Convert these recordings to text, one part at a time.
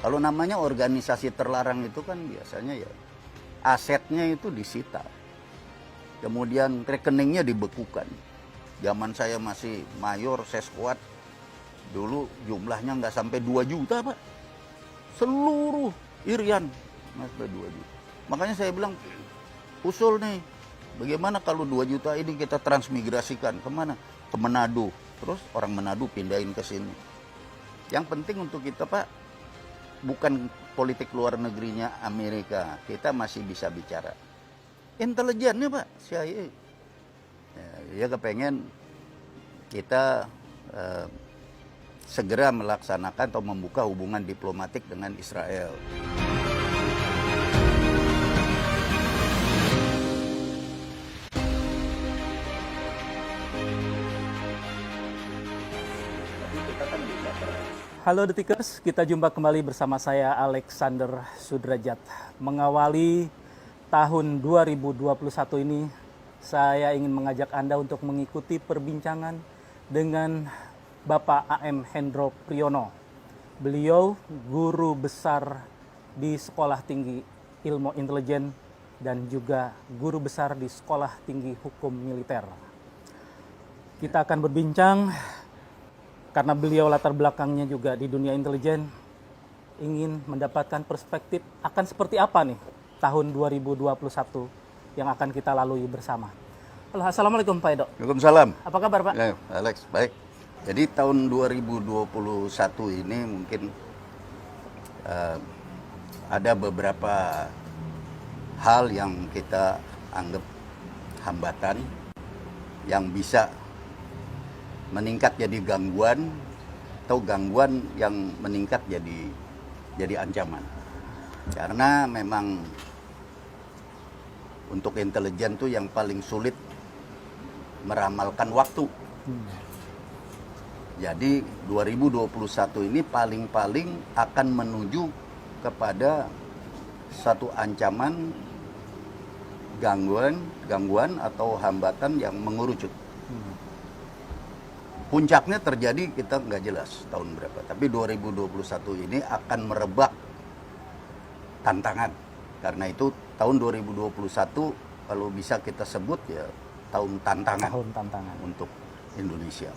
Kalau namanya organisasi terlarang itu kan biasanya ya asetnya itu disita. Kemudian rekeningnya dibekukan. Zaman saya masih mayor, saya squad, dulu jumlahnya nggak sampai 2 juta, Pak. Seluruh Irian nggak sampai 2 juta. Makanya saya bilang, usul nih, bagaimana kalau 2 juta ini kita transmigrasikan kemana? Ke Manado. Terus orang Manado pindahin ke sini. Yang penting untuk kita, Pak, bukan politik luar negerinya Amerika. Kita masih bisa bicara. Intelijennya, Pak, CIA. Ya, kepengen kita segera melaksanakan atau membuka hubungan diplomatik dengan Israel. Halo Detikers, kita jumpa kembali bersama saya Alexander Sudrajat. Mengawali tahun 2021 ini, saya ingin mengajak Anda untuk mengikuti perbincangan dengan Bapak A.M. Hendro Priyono. Beliau guru besar di Sekolah Tinggi Ilmu Intelijen dan juga guru besar di Sekolah Tinggi Hukum Militer. Kita akan berbincang karena beliau latar belakangnya juga di dunia intelijen, ingin mendapatkan perspektif akan seperti apa nih tahun 2021 yang akan kita lalui bersama. Halo, Assalamualaikum Pak Edo. Waalaikumsalam. Apa kabar Pak? Ya, Alex, baik. Jadi tahun 2021 ini mungkin ada beberapa hal yang kita anggap hambatan yang bisa meningkat jadi gangguan atau gangguan yang meningkat jadi ancaman. Karena memang untuk intelijen tuh yang paling sulit meramalkan waktu. Jadi 2021 ini paling-paling akan menuju kepada satu ancaman gangguan atau hambatan yang mengerucut. Puncaknya terjadi kita nggak jelas tahun berapa, tapi 2021 ini akan merebak tantangan. Karena itu tahun 2021 kalau bisa kita sebut ya tahun tantangan untuk Indonesia.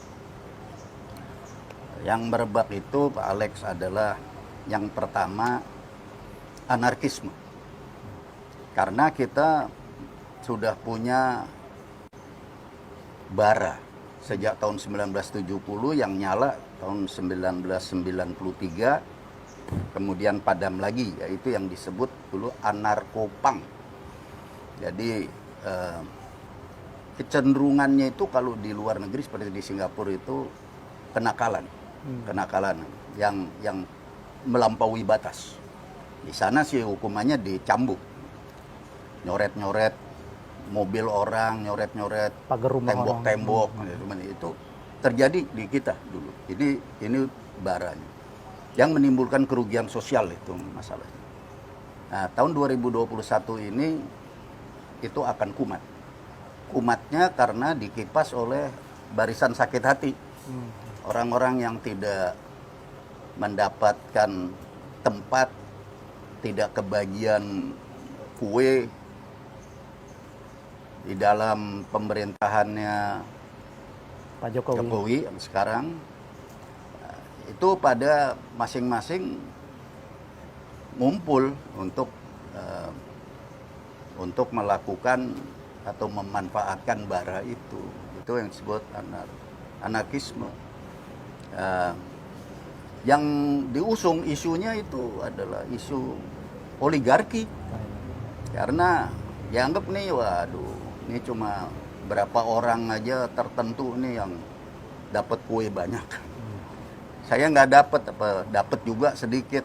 Yang merebak itu Pak Alex adalah yang pertama anarkisme. Karena kita sudah punya bara sejak tahun 1970 yang nyala tahun 1993, kemudian padam lagi, yaitu yang disebut dulu anarkopang. Jadi kecenderungannya itu kalau di luar negeri seperti di Singapura itu kenakalan yang melampaui batas. Di sana sih hukumannya dicambuk, nyoret mobil orang, nyoret pagar rumah tembok-tembok, itu terjadi di kita dulu. Jadi ini baranya yang menimbulkan kerugian sosial itu masalahnya. Nah, tahun 2021 ini itu akan kumat. Kumatnya karena dikipas oleh barisan sakit hati. Orang-orang yang tidak mendapatkan tempat, tidak kebagian kue di dalam pemerintahannya Pak Jokowi yang sekarang, itu pada masing-masing ngumpul untuk melakukan atau memanfaatkan bara itu yang disebut anarkisme. Yang diusung isunya itu adalah isu oligarki, karena dianggap nih, waduh, ini cuma berapa orang aja tertentu nih yang dapat kue banyak. Saya nggak dapat juga sedikit.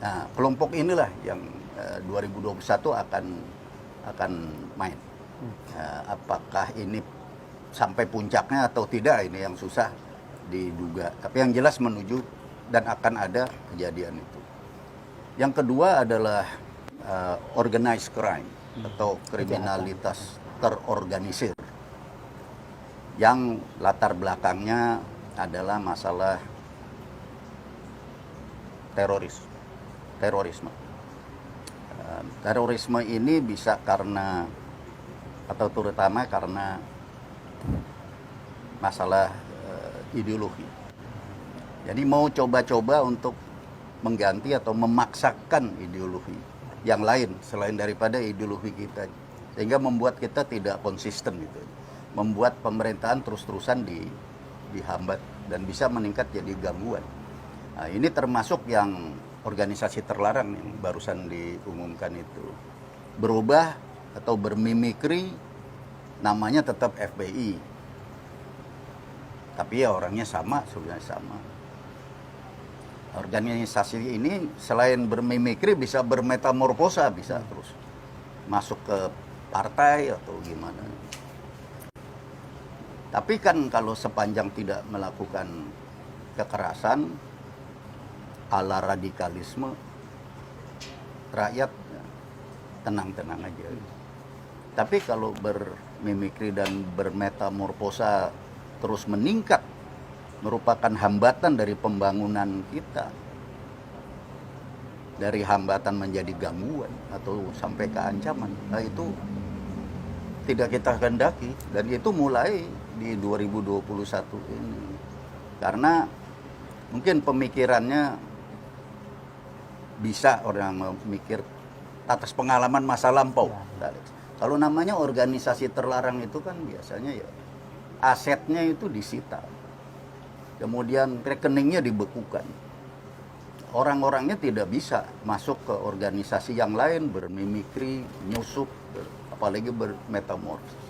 Nah, kelompok inilah yang 2021 akan main. Apakah ini sampai puncaknya atau tidak, ini yang susah diduga. Tapi yang jelas menuju dan akan ada kejadian itu. Yang kedua adalah organized crime atau kriminalitas terorganisir, yang latar belakangnya adalah masalah teroris. terorisme. Terorisme ini bisa karena atau terutama karena masalah ideologi. Jadi mau coba-coba untuk mengganti atau memaksakan ideologi yang lain selain daripada ideologi kita, sehingga membuat kita tidak konsisten gitu, membuat pemerintahan terus-terusan dihambat dan bisa meningkat jadi gangguan. Nah, ini termasuk yang organisasi terlarang yang barusan diumumkan itu berubah atau bermimikri, namanya tetap FPI, tapi ya orangnya sama, sebenarnya sama. Organisasi ini selain bermimikri bisa bermetamorfosa, bisa terus masuk ke partai atau gimana. Tapi kan kalau sepanjang tidak melakukan kekerasan ala radikalisme, rakyat tenang-tenang aja. Tapi kalau bermimikri dan bermetamorfosa terus meningkat, merupakan hambatan dari pembangunan kita, dari hambatan menjadi gangguan atau sampai ke ancaman. Nah, itu tidak kita kehendaki, dan itu mulai di 2021 ini. Karena mungkin pemikirannya bisa orang memikir atas pengalaman masa lampau. Kalau namanya organisasi terlarang itu kan biasanya ya asetnya itu disita, kemudian rekeningnya dibekukan. Orang-orangnya tidak bisa masuk ke organisasi yang lain, bermimikri, nyusup, apalagi bermetamorfosis.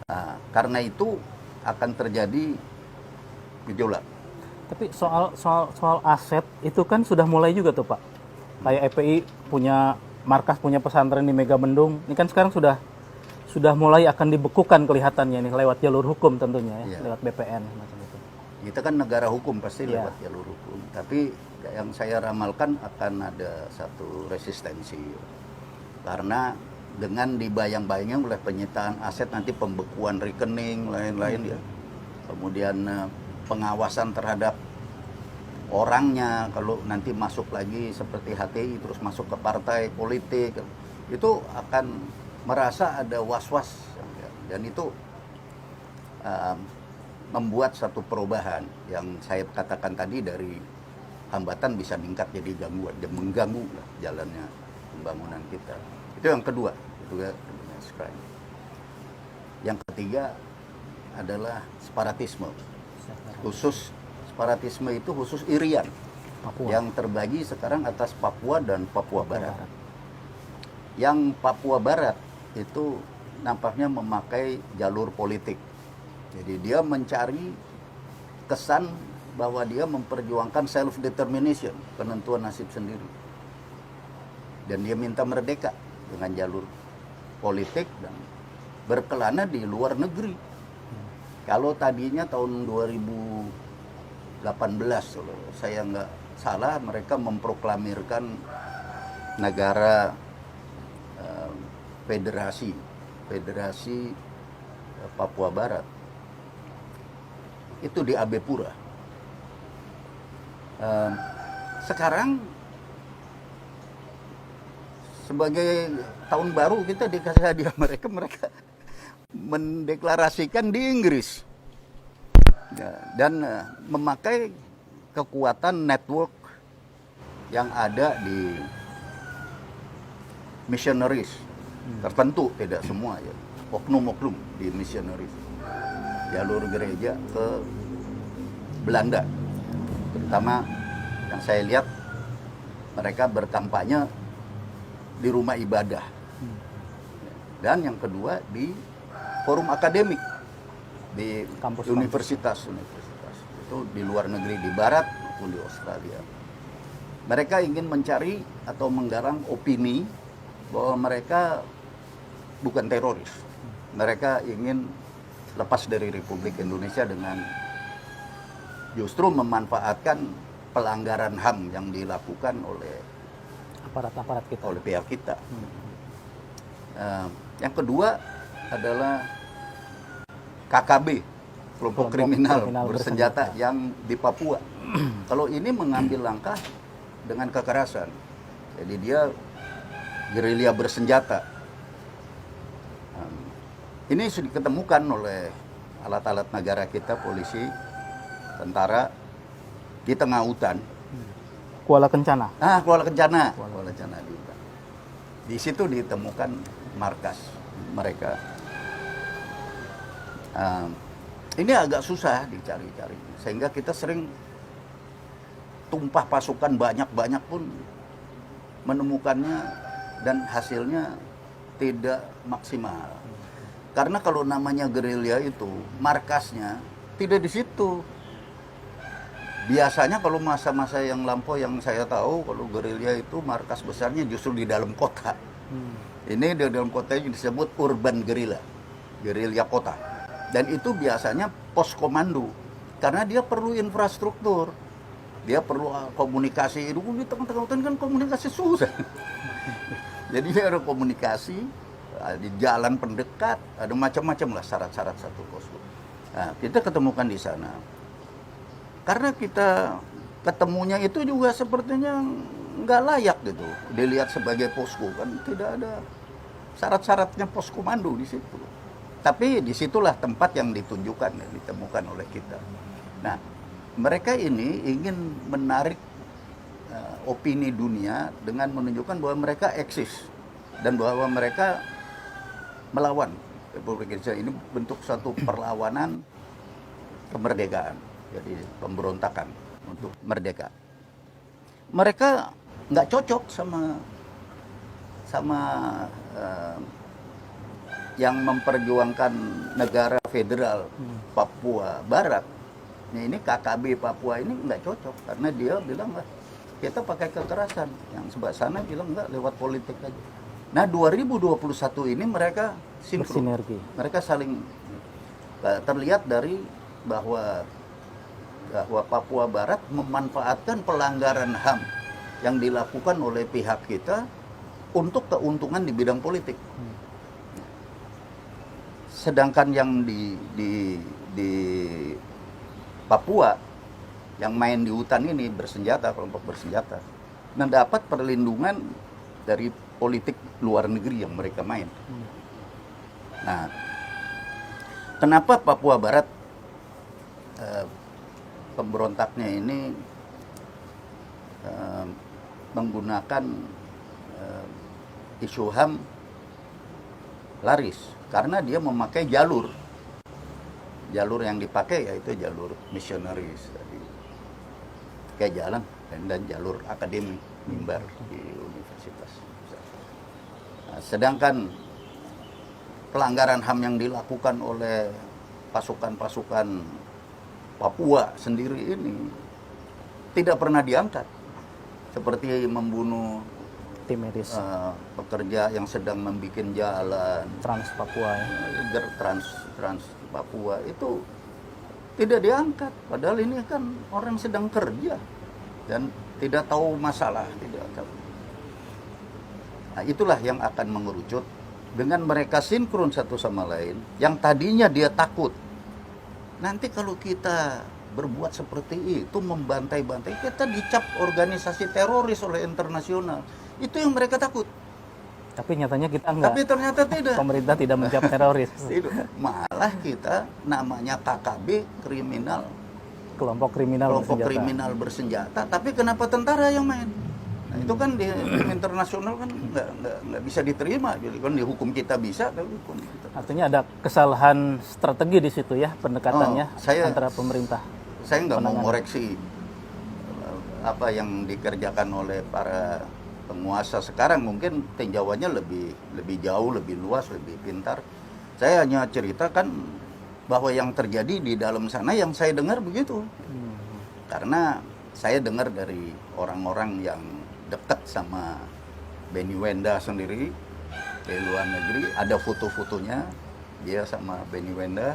Nah, karena itu akan terjadi gejolak. Tapi soal aset itu kan sudah mulai juga tuh Pak. Kayak FPI punya markas, punya pesantren di Megamendung. Ini kan sekarang sudah mulai akan dibekukan kelihatannya nih lewat jalur hukum tentunya ya, lewat BPN macam itu. Kita kan negara hukum, pasti lewat jalur hukum. Tapi yang saya ramalkan akan ada satu resistensi. Karena dengan dibayang-bayangkan oleh penyitaan aset, nanti pembekuan rekening, lain-lain ya. Kemudian pengawasan terhadap orangnya, kalau nanti masuk lagi seperti HTI terus masuk ke partai politik, itu akan merasa ada was-was, dan itu membuat satu perubahan yang saya katakan tadi, dari hambatan bisa meningkat jadi gangguan, dan mengganggu jalannya pembangunan kita. Itu yang kedua, itu ya. Yang ketiga adalah separatisme. Khusus separatisme itu khusus Irian, Papua, yang terbagi sekarang atas Papua dan Papua Barat. Yang Papua Barat itu nampaknya memakai jalur politik. Jadi dia mencari kesan bahwa dia memperjuangkan self determination, penentuan nasib sendiri. Dan dia minta merdeka dengan jalur politik dan berkelana di luar negeri. Kalau tadinya tahun 2018, kalau saya nggak salah, mereka memproklamirkan negara federasi Papua Barat. Itu di Abepura. Sekarang sebagai tahun baru kita dikasih hadiah mereka mendeklarasikan di Inggris ya, dan memakai kekuatan network yang ada di missionaries tertentu, tidak semua ya, oknum-oknum di missionaries, jalur gereja ke Belanda terutama. Yang saya lihat mereka berkampanye di rumah ibadah, dan yang kedua di forum akademik di kampus, universitas itu di luar negeri, di barat maupun di Australia. Mereka ingin mencari atau menggarang opini bahwa mereka bukan teroris. Mereka ingin lepas dari Republik Indonesia dengan justru memanfaatkan pelanggaran HAM yang dilakukan oleh aparat kita, oleh pihak kita. Yang kedua adalah KKB, kelompok kriminal bersenjata yang di Papua. Kalau ini mengambil langkah dengan kekerasan. Jadi dia gerilya bersenjata. Ini sudah diketemukan oleh alat-alat negara kita, polisi, tentara, di tengah hutan. Kuala Kencana. Kuala Kencana. Kuala Kencana di hutan. Di situ ditemukan markas mereka. Ini agak susah dicari-cari, sehingga kita sering tumpah pasukan banyak-banyak pun menemukannya dan hasilnya tidak maksimal. Karena kalau namanya gerilya itu markasnya tidak di situ. Biasanya kalau masa-masa yang lampau yang saya tahu, kalau gerilya itu markas besarnya justru di dalam kota. Ini di dalam kota ini disebut urban guerrilla, gerilya kota. Dan itu biasanya pos komando, karena dia perlu infrastruktur, dia perlu komunikasi. Di tengah-tengah hutan kan komunikasi susah. Jadi dia ada komunikasi, di jalan pendekat, ada macam-macam lah syarat-syarat satu posko. Nah, kita ketemukan di sana. Karena kita ketemunya itu juga sepertinya nggak layak gitu, dilihat sebagai posko, kan tidak ada syarat-syaratnya pos komando di situ. Tapi disitulah tempat yang ditunjukkan, yang ditemukan oleh kita. Nah, mereka ini ingin menarik opini dunia dengan menunjukkan bahwa mereka eksis dan bahwa mereka melawan Republik Indonesia. Ini bentuk satu perlawanan kemerdekaan, jadi pemberontakan untuk merdeka. Mereka nggak cocok sama yang memperjuangkan negara federal Papua Barat. Nah, ini KKB Papua ini nggak cocok karena dia bilang lah kita pakai kekerasan. Yang sebelah sana bilang nggak, lewat politik aja. Nah, 2021 ini mereka bersinergi. Mereka saling terlihat dari bahwa Papua Barat memanfaatkan pelanggaran HAM yang dilakukan oleh pihak kita untuk keuntungan di bidang politik. Sedangkan yang di Papua yang main di hutan ini bersenjata, kelompok bersenjata, mendapat perlindungan dari politik luar negeri yang mereka main. Nah, kenapa Papua Barat pemberontaknya ini menggunakan isu HAM laris? Karena dia memakai jalur yang dipakai yaitu jalur misionaris tadi, kayak jalan dan jalur akademik mimbar di universitas. Nah, sedangkan pelanggaran HAM yang dilakukan oleh pasukan-pasukan Papua sendiri ini tidak pernah diangkat, seperti membunuh tim medis, pekerja yang sedang membuat jalan Trans Papua, Trans Papua itu tidak diangkat, padahal ini kan orang sedang kerja dan tidak tahu masalah, tidak tahu. Nah, itulah yang akan mengerucut dengan mereka sinkron satu sama lain. Yang tadinya dia takut, nanti kalau kita berbuat seperti itu, membantai-bantai, kita dicap organisasi teroris oleh internasional. Itu yang mereka takut. Tapi nyatanya kita enggak. Tapi ternyata tidak. Pemerintah tidak mencap teroris. Tidak. Malah kita namanya KKB, kriminal. Kelompok kriminal bersenjata. Tapi kenapa tentara yang main? Nah, itu kan di internasional kan nggak bisa diterima. Jadi kan di hukum kita bisa, tapi hukum kita. Artinya ada kesalahan strategi di situ ya, pendekatannya antara pemerintah. Saya nggak mau ngoreksi apa yang dikerjakan oleh para penguasa sekarang, mungkin tinjauannya lebih jauh, lebih luas, lebih pintar. Saya hanya ceritakan bahwa yang terjadi di dalam sana yang saya dengar begitu. Karena saya dengar dari orang-orang yang dekat sama Benny Wenda sendiri di luar negeri, ada foto-fotonya dia sama Benny Wenda.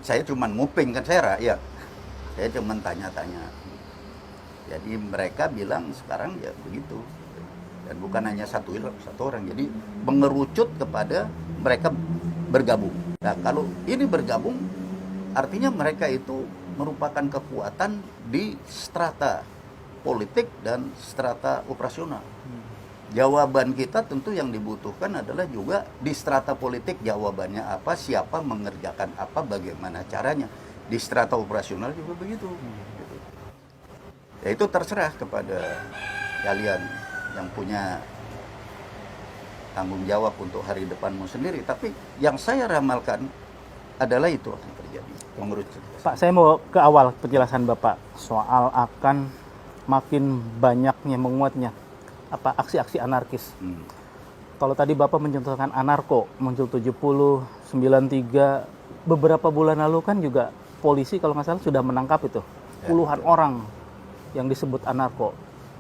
Saya cuman nguping, kan saya rakyat. Saya cuman tanya-tanya. Jadi mereka bilang sekarang ya begitu. Dan bukan hanya satu orang. Jadi mengerucut kepada mereka bergabung. Nah, kalau ini bergabung, artinya mereka itu merupakan kekuatan di strata politik dan strata operasional. Jawaban kita tentu yang dibutuhkan adalah juga di strata politik jawabannya apa, siapa mengerjakan apa, bagaimana caranya. Di strata operasional juga begitu. Gitu. Ya itu terserah kepada kalian yang punya tanggung jawab untuk hari depanmu sendiri. Tapi yang saya ramalkan adalah itu akan terjadi. Menurut Pak, saya mau ke awal penjelasan Bapak soal akan makin banyaknya menguatnya aksi-aksi anarkis. Kalau tadi Bapak mencontohkan anarko muncul 70, 93, beberapa bulan lalu kan juga polisi kalau nggak salah sudah menangkap itu puluhan orang yang disebut anarko.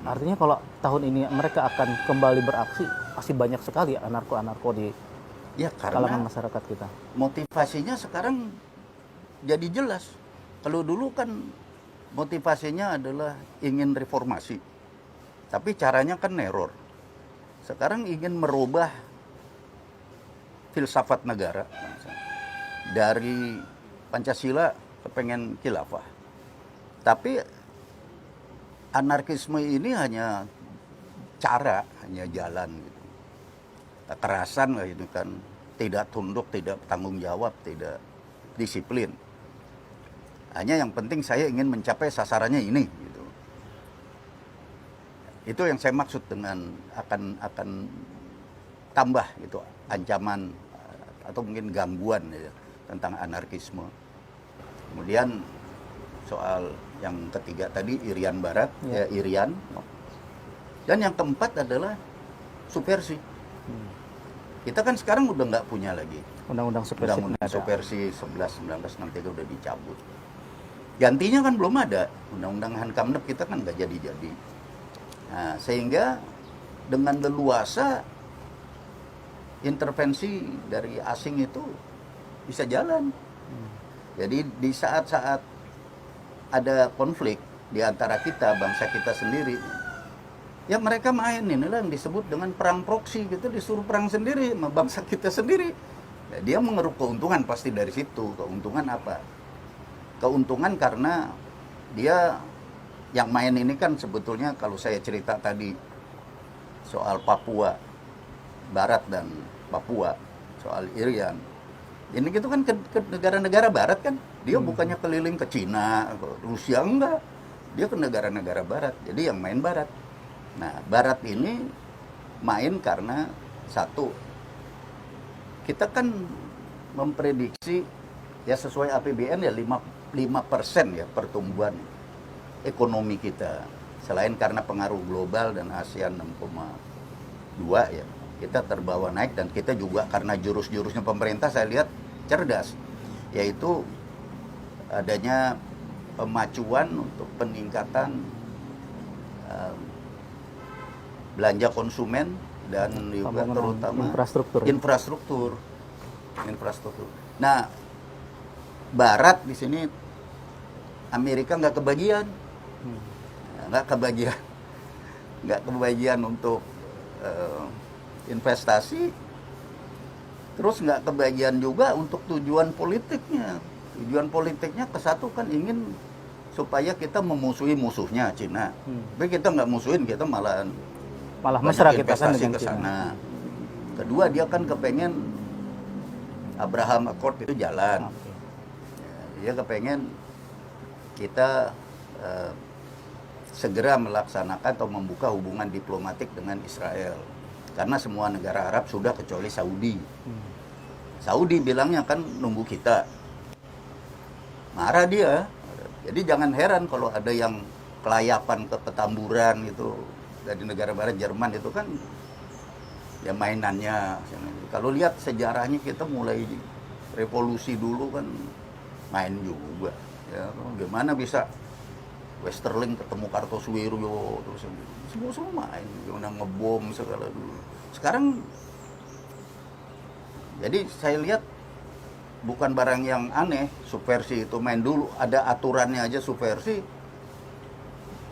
Artinya kalau tahun ini mereka akan kembali beraksi, pasti banyak sekali anarko-anarko di kalangan masyarakat kita. Motivasinya sekarang jadi jelas. Kalau dulu kan motivasinya adalah ingin reformasi, tapi caranya kan neror. Sekarang ingin merubah filsafat negara dari Pancasila kepengen khilafah. Tapi anarkisme ini hanya cara, hanya jalan gitu. Kekerasan lah itu kan, tidak tunduk, tidak tanggung jawab, tidak disiplin. Hanya yang penting saya ingin mencapai sasarannya ini gitu. Itu yang saya maksud dengan akan tambah gitu ancaman atau mungkin gangguan ya, tentang anarkisme. Kemudian soal yang ketiga tadi Irian Barat, Irian. Dan yang keempat adalah subversi. Kita kan sekarang udah nggak punya lagi Undang-undang subversi. Undang-undang subversi 11/1963 udah dicabut. Gantinya kan belum ada. Undang-undang Hankamnep kita kan nggak jadi-jadi. Nah, sehingga dengan leluasa intervensi dari asing itu bisa jalan. Jadi di saat-saat ada konflik di antara kita, bangsa kita sendiri, ya mereka main inilah yang disebut dengan perang proksi gitu, disuruh perang sendiri sama bangsa kita sendiri. Ya, dia mengeruk keuntungan pasti dari situ. Keuntungan apa? Keuntungan karena dia yang main ini kan sebetulnya kalau saya cerita tadi soal Papua Barat dan Papua, soal Irian, ini gitu kan ke negara-negara Barat kan, dia bukannya keliling ke Cina, ke Rusia, enggak, dia ke negara-negara Barat, jadi yang main Barat. Nah, Barat ini main karena satu, kita kan memprediksi ya sesuai APBN ya 5% ya pertumbuhan ekonomi kita. Selain karena pengaruh global dan ASEAN 6,2 ya, kita terbawa naik. Dan kita juga karena jurus-jurusnya pemerintah saya lihat cerdas, yaitu adanya pemacuan untuk peningkatan belanja konsumen dan juga terutama infrastruktur. Nah, Barat di sini Amerika nggak kebagian, nggak kebagian untuk investasi, terus nggak kebagian juga untuk tujuan politiknya. Tujuan politiknya ke satu kan ingin supaya kita memusuhi musuhnya Cina, tapi kita nggak musuhin, kita malah mesra kita kan investasi ke sana. Kedua, dia kan kepengen Abraham Accord itu jalan. Dia kepengen kita segera melaksanakan atau membuka hubungan diplomatik dengan Israel, karena semua negara Arab sudah kecuali Saudi. Saudi bilangnya kan nunggu kita, marah dia. Jadi jangan heran kalau ada yang kelayapan ke Petamburan itu dari negara barat, Jerman itu kan ya mainannya. Kalau lihat sejarahnya, kita mulai revolusi dulu kan main juga ya. Gimana bisa Westerling ketemu Kartosuwiryo, terus semua main, gimana ngebom segala dulu. Sekarang jadi saya lihat bukan barang yang aneh subversi itu. Main dulu ada aturannya aja subversi.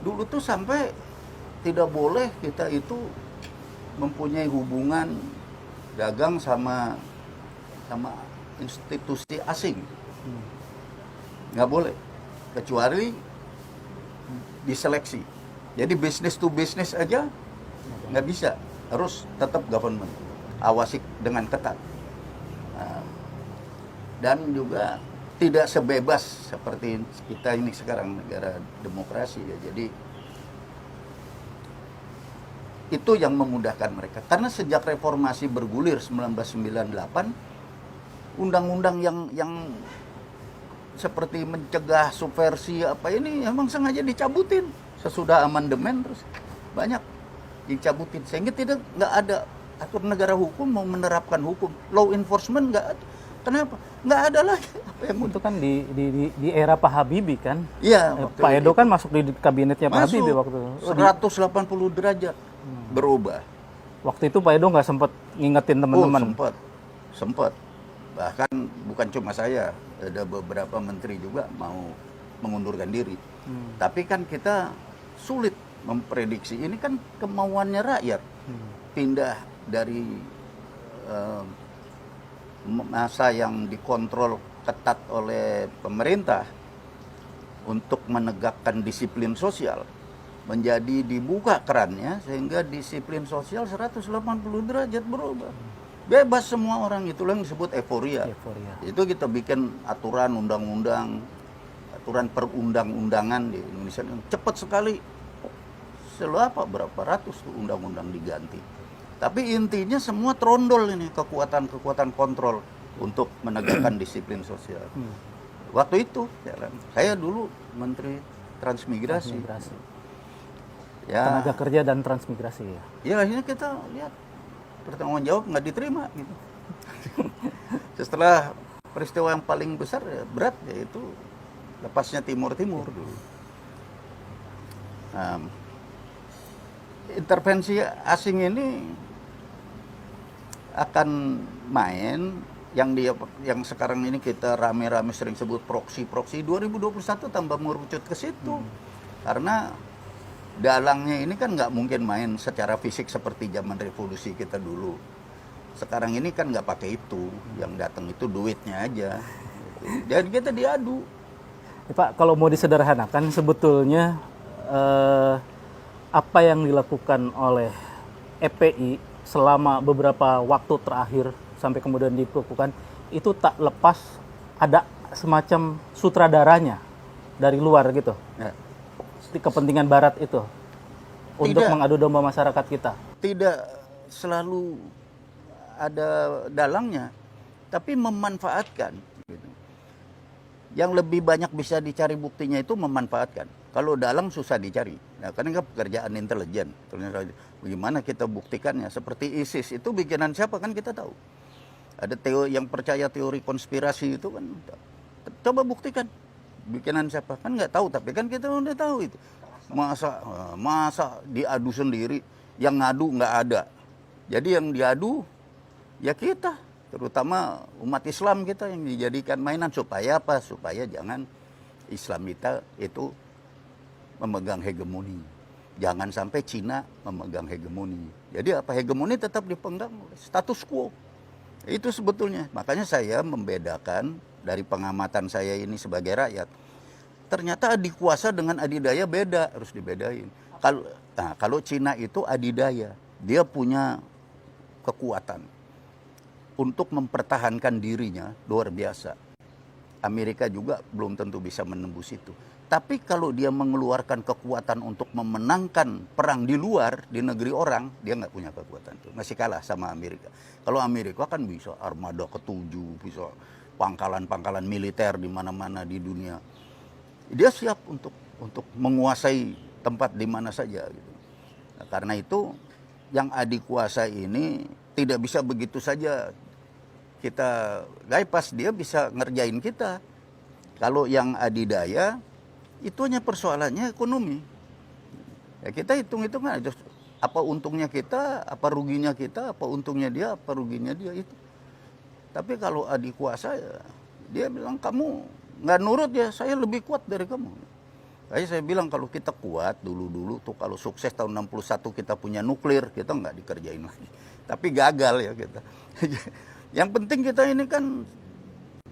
Dulu tuh sampai tidak boleh kita itu mempunyai hubungan dagang sama institusi asing. Nggak boleh, kecuali diseleksi. Jadi business to business aja nggak bisa, harus tetap government awasi dengan ketat. Nah, dan juga tidak sebebas seperti kita ini sekarang, negara demokrasi ya. Jadi itu yang memudahkan mereka. Karena sejak reformasi bergulir 1998, undang-undang yang seperti mencegah subversi apa ini emang sengaja dicabutin sesudah amandemen, terus banyak dicabutin sehingga nggak ada atur negara hukum mau menerapkan hukum, law enforcement nggak ada. Kenapa? Nggak ada lagi. Apa yang Itu kan di era Pak Habibie kan. Iya, Pak Edo kan masuk di kabinetnya Pak masuk Habibie waktu itu. 180 derajat berubah. Waktu itu Pak Edo nggak sempat ngingetin teman-teman. Sempat. Bahkan bukan cuma saya, ada beberapa menteri juga mau mengundurkan diri. Tapi kan kita sulit memprediksi. Ini kan kemauannya rakyat. Pindah dari masa yang dikontrol ketat oleh pemerintah untuk menegakkan disiplin sosial menjadi dibuka kerannya sehingga disiplin sosial 180 derajat berubah. Bebas semua orang, itulah yang disebut euforia. Itu kita bikin aturan undang-undang, aturan perundang-undangan di Indonesia cepat sekali. Berapa ratus tuh undang-undang diganti. Tapi intinya semua trondol ini, kekuatan kontrol untuk menegakkan disiplin sosial. Waktu itu, saya dulu Menteri Transmigrasi. Ya. Tenaga kerja dan transmigrasi ya. Ya akhirnya kita lihat pertanggung jawab nggak diterima gitu. Setelah peristiwa yang paling besar ya, berat yaitu lepasnya Timur dulu. Intervensi asing ini akan main yang sekarang ini kita rame-rame sering sebut proksi 2021 tambah merucut ke situ. Karena dalangnya ini kan nggak mungkin main secara fisik seperti zaman revolusi kita dulu. Sekarang ini kan nggak pakai itu, yang datang itu duitnya aja. Dan kita diadu. Ya, Pak, kalau mau disederhanakan sebetulnya apa yang dilakukan oleh EPI selama beberapa waktu terakhir sampai kemudian dilakukan itu tak lepas ada semacam sutradaranya dari luar gitu. Ya. Kepentingan Barat itu untuk mengadu domba masyarakat kita. Tidak selalu ada dalangnya, tapi memanfaatkan. Gitu. Yang lebih banyak bisa dicari buktinya itu memanfaatkan. Kalau dalang susah dicari. Nah, karena pekerjaan intelijen. Bagaimana kita buktikannya? Seperti ISIS itu bikinan siapa kan kita tahu. Ada yang percaya teori konspirasi itu kan. Coba buktikan. Bikinan siapa? Kan nggak tahu, tapi kan kita udah tahu itu. Masa diadu sendiri, yang ngadu nggak ada. Jadi yang diadu ya kita, terutama umat Islam kita yang dijadikan mainan. Supaya apa? Supaya jangan Islam kita itu memegang hegemoni. Jangan sampai Cina memegang hegemoni. Jadi apa? Hegemoni tetap dipegang oleh status quo. Itu sebetulnya. Makanya saya membedakan dari pengamatan saya ini sebagai rakyat. Ternyata adikuasa dengan adidaya beda, harus dibedain. Kalau Cina itu adidaya, dia punya kekuatan untuk mempertahankan dirinya luar biasa. Amerika juga belum tentu bisa menembus itu. Tapi kalau dia mengeluarkan kekuatan untuk memenangkan perang di luar, di negeri orang, dia nggak punya kekuatan itu. Masih kalah sama Amerika. Kalau Amerika kan bisa armada ke-7, bisa pangkalan-pangkalan militer di mana-mana di dunia. Dia siap untuk menguasai tempat di mana saja. Gitu. Nah, karena itu yang adikuasa ini tidak bisa begitu saja kita bypass, dia bisa ngerjain kita. Kalau yang adidaya, itu hanya persoalannya ekonomi. Ya kita hitung-hitung aja, apa untungnya kita, apa ruginya kita, apa untungnya dia, apa ruginya dia itu. Tapi kalau adik kuasa ya, dia bilang kamu nggak nurut ya, saya lebih kuat dari kamu. Kayak saya bilang kalau kita kuat dulu tuh kalau sukses tahun 61 kita punya nuklir, kita nggak dikerjain lagi. Tapi gagal ya kita. Yang penting kita ini kan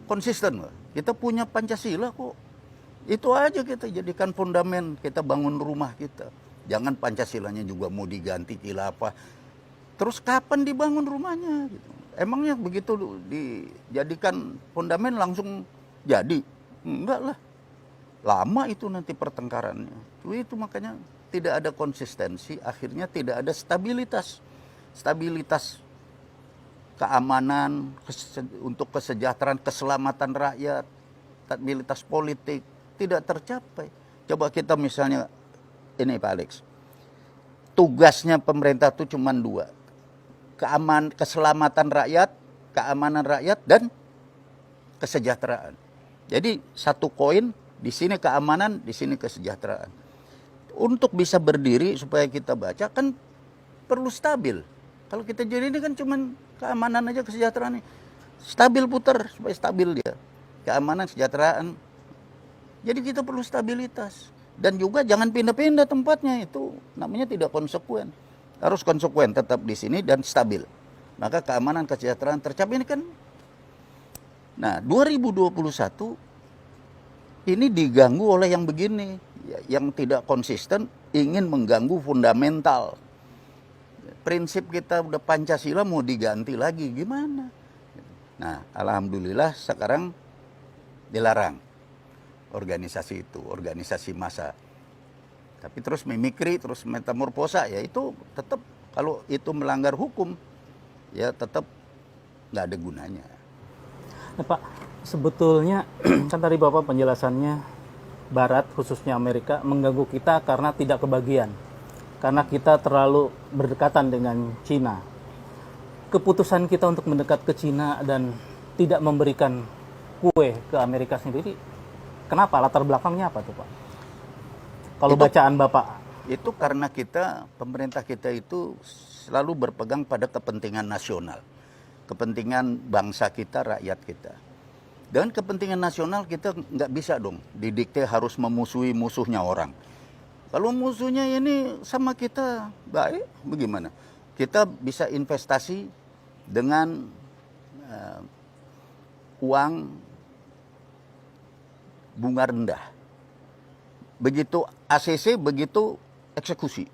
konsisten, kita punya Pancasila kok. Itu aja kita jadikan fondamen, kita bangun rumah kita. Jangan Pancasilanya juga mau diganti khilafah. Terus kapan dibangun rumahnya? Gitu. Emangnya begitu dijadikan fondamen langsung jadi? Enggak lah. Lama itu nanti pertengkarannya. Itu makanya tidak ada konsistensi, akhirnya tidak ada stabilitas. Stabilitas keamanan, untuk kesejahteraan, keselamatan rakyat, stabilitas politik tidak tercapai. Coba kita misalnya, ini Pak Alex, tugasnya pemerintah itu cuma dua. Keselamatan rakyat, keamanan rakyat, dan kesejahteraan. Jadi satu koin, di sini keamanan, di sini kesejahteraan. Untuk bisa berdiri supaya kita baca kan perlu stabil. Kalau kita jadi ini kan cuma keamanan aja, kesejahteraan. Stabil putar supaya stabil dia. Keamanan, kesejahteraan. Jadi kita perlu stabilitas. Dan juga jangan pindah-pindah tempatnya, itu namanya tidak konsekuen. Harus konsekuen, tetap di sini dan stabil. Maka keamanan, kesejahteraan tercapai ini kan. Nah, 2021 ini diganggu oleh yang begini, yang tidak konsisten, ingin mengganggu fundamental. Prinsip kita udah Pancasila mau diganti lagi, gimana? Nah, alhamdulillah sekarang dilarang organisasi itu, organisasi massa. Tapi terus mimikri, terus metamorfosa, ya itu tetap kalau itu melanggar hukum, ya tetap nggak ada gunanya. Nah, Pak, sebetulnya kan tadi Bapak penjelasannya Barat, khususnya Amerika, mengganggu kita karena tidak kebagian. Karena kita terlalu berdekatan dengan Cina. Keputusan kita untuk mendekat ke Cina dan tidak memberikan kue ke Amerika sendiri, kenapa? Latar belakangnya apa tuh Pak? Kalau bacaan Bapak. Itu karena pemerintah kita itu selalu berpegang pada kepentingan nasional. Kepentingan bangsa kita, rakyat kita. Dengan kepentingan nasional kita nggak bisa dong didikte harus memusuhi musuhnya orang. Kalau musuhnya ini sama kita baik, bagaimana? Kita bisa investasi dengan uang bunga rendah. Begitu ACC, begitu eksekusi.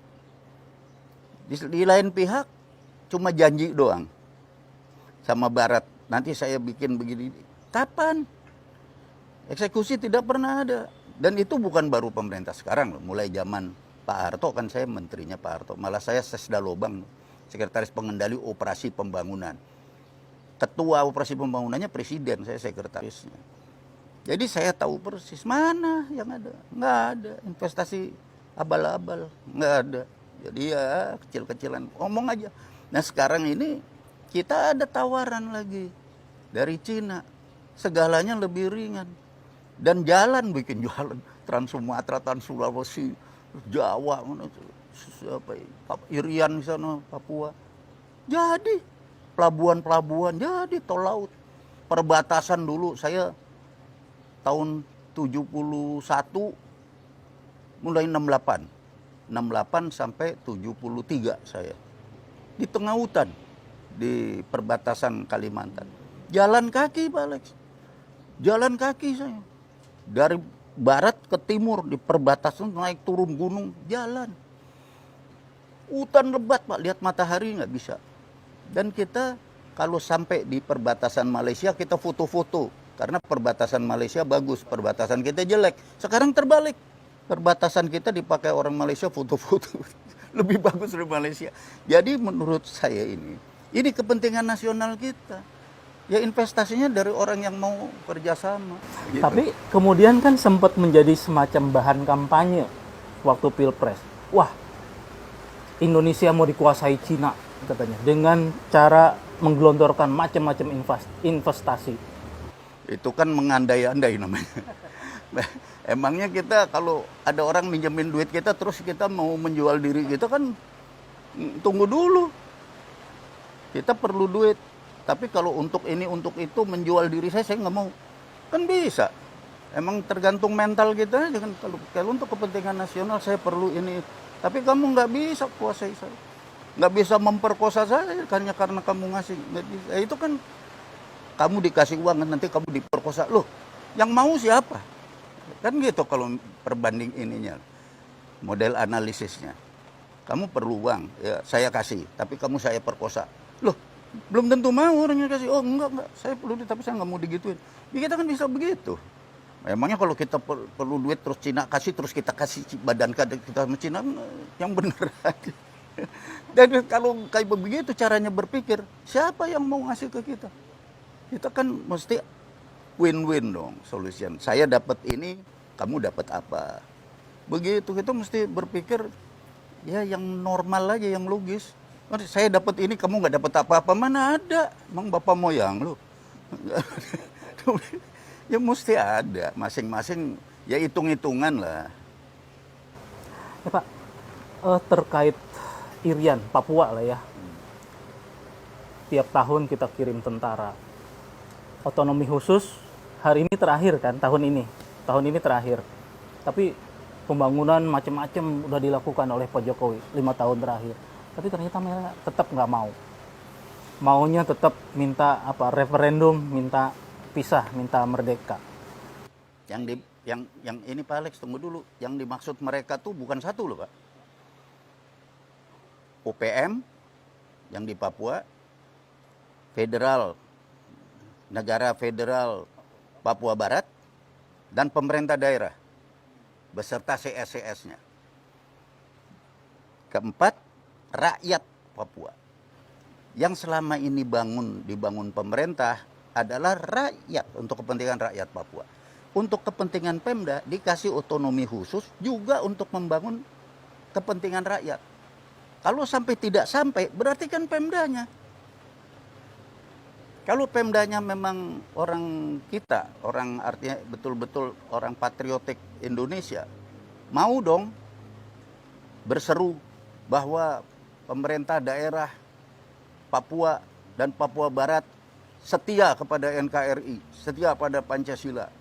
Di lain pihak cuma janji doang sama Barat. Nanti saya bikin begini. Kapan? Eksekusi tidak pernah ada. Dan itu bukan baru pemerintah sekarang loh. Mulai zaman Pak Harto, kan saya menterinya Pak Harto. Malah saya Sesda Lobang, Sekretaris Pengendali Operasi Pembangunan. Ketua Operasi Pembangunannya Presiden, saya sekretarisnya. Jadi saya tahu persis mana yang ada. Nggak ada investasi abal-abal, nggak ada. Jadi ya kecil-kecilan, ngomong aja. Nah sekarang ini kita ada tawaran lagi dari Cina. Segalanya lebih ringan. Dan jalan, bikin jalan Trans Sumatera, Trans Sulawesi, Jawa, Irian di sana, Papua. Jadi pelabuhan-pelabuhan, jadi tol laut. Perbatasan dulu saya tahun 71 mulai 68 sampai 73 saya di tengah hutan di perbatasan Kalimantan. Jalan kaki Pak Alex, jalan kaki saya dari barat ke timur di perbatasan, naik turun gunung, jalan. Hutan lebat Pak, lihat matahari nggak bisa. Dan kita kalau sampai di perbatasan Malaysia kita foto-foto. Karena perbatasan Malaysia bagus, perbatasan kita jelek. Sekarang terbalik. Perbatasan kita dipakai orang Malaysia foto-foto. Lebih bagus dari Malaysia. Jadi menurut saya ini kepentingan nasional kita. Ya investasinya dari orang yang mau kerjasama. Gitu. Tapi kemudian kan sempat menjadi semacam bahan kampanye waktu Pilpres. Wah, Indonesia mau dikuasai Cina katanya. Dengan cara menggelontorkan macam-macam investasi. Itu kan mengandai-andai namanya. Emangnya kita kalau ada orang minjemin duit kita terus kita mau menjual diri kita kan tunggu dulu. Kita perlu duit. Tapi kalau untuk ini, untuk itu menjual diri saya nggak mau. Kan bisa. Emang tergantung mental kita aja kan. Kalau untuk kepentingan nasional saya perlu ini. Tapi kamu nggak bisa kuasai saya. Nggak bisa memperkosa saya hanya karena kamu ngasih. Nggak bisa. Itu kan kamu dikasih uang nanti kamu diperkosa. Loh, yang mau siapa? Kan gitu kalau perbanding ininya. Model analisisnya. kamu perlu uang, ya saya kasih, tapi kamu saya perkosa. Loh, belum tentu mau orangnya kasih. Oh enggak, saya perlu duit tapi saya nggak mau digituin. Ya kita kan bisa begitu. Emangnya kalau kita perlu duit terus Cina kasih, terus kita kasih badan kita sama Cina, yang bener aja. Dan kalau kayak begitu caranya berpikir, siapa yang mau ngasih ke kita? Kita kan mesti win-win dong solution. Saya dapat ini, kamu dapat apa? Begitu kita mesti berpikir ya yang normal aja, yang logis. Saya dapat ini, kamu nggak dapat apa-apa, mana ada? Emang bapak moyang lu? Ya mesti ada, masing-masing ya hitung-hitungan lah. Ya Pak, terkait Irian, Papua lah ya. Tiap tahun kita kirim tentara. Otonomi khusus hari ini terakhir kan, tahun ini terakhir. Tapi pembangunan macam-macam udah dilakukan oleh Pak Jokowi 5 tahun terakhir. Tapi ternyata mereka tetap nggak mau. Maunya tetap minta referendum, minta pisah, minta merdeka. Yang ini Pak Alex, tunggu dulu. Yang dimaksud mereka tuh bukan satu loh Pak. OPM yang di Papua, negara federal Papua Barat, dan pemerintah daerah beserta CS-CS-nya. Keempat, rakyat Papua. Yang selama ini dibangun pemerintah adalah rakyat, untuk kepentingan rakyat Papua. Untuk kepentingan Pemda dikasih otonomi khusus juga untuk membangun kepentingan rakyat. Kalau sampai tidak sampai, berarti kan Pemdanya. Kalau Pemdanya memang orang kita, orang artinya betul-betul orang patriotik Indonesia, mau dong berseru bahwa pemerintah daerah Papua dan Papua Barat setia kepada NKRI, setia pada Pancasila,